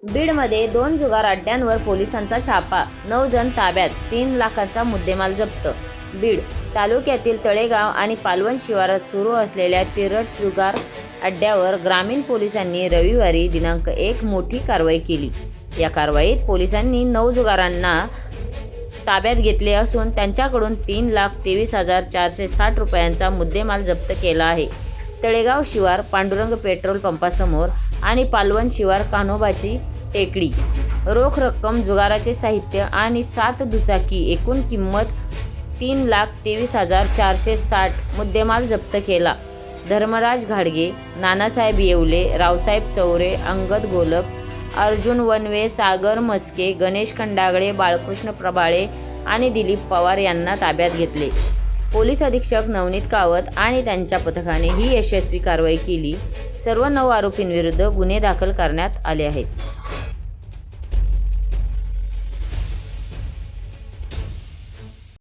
बीडमध्ये 2 जुगार अड्ड्यांवर पोलिसांचा छापा, 9 जण ताब्यात, 3 लाखाचा मुद्देमाल जप्त. बीड तालुक्यातील तळेगाव आणि पालवण शिवारात सुरू असलेल्या तिरट जुगार अड्ड्यावर ग्रामीण पोलिसांनी रविवारी दिनांक 1 मोठी कारवाई केली. या कारवाईत पोलिसांनी 9 जुगारांना ताब्यात घेतले असून त्यांच्याकडून 3,23,460 रुपयांचा मुद्देमाल जप्त केला आहे. तळेगाव शिवार पांडुरंग पेट्रोल पंपासमोर आणि पालवण शिवार कान्होबाची टेकडी. रोख रक्कम, जुगाराचे साहित्य आणि 7 दुचाकी एकूण किंमत 3,23,460 मुद्देमाल जप्त केला. धर्मराज घाडगे, नानासाहेब येवले, रावसाहेब चौरे, अंगद घोलप, अर्जुन वनवे, सागर मस्के, गणेश खंडागळे, बाळकृष्ण प्रभाळे आणि दिलीप पवार यांना ताब्यात घेतले. पोलीस अधीक्षक नवनीत कावत आणि त्यांच्या पथकाने ही यशस्वी कारवाई केली. सर्व 9 आरोपींविरुद्ध गुन्हे दाखल करण्यात आले आहेत.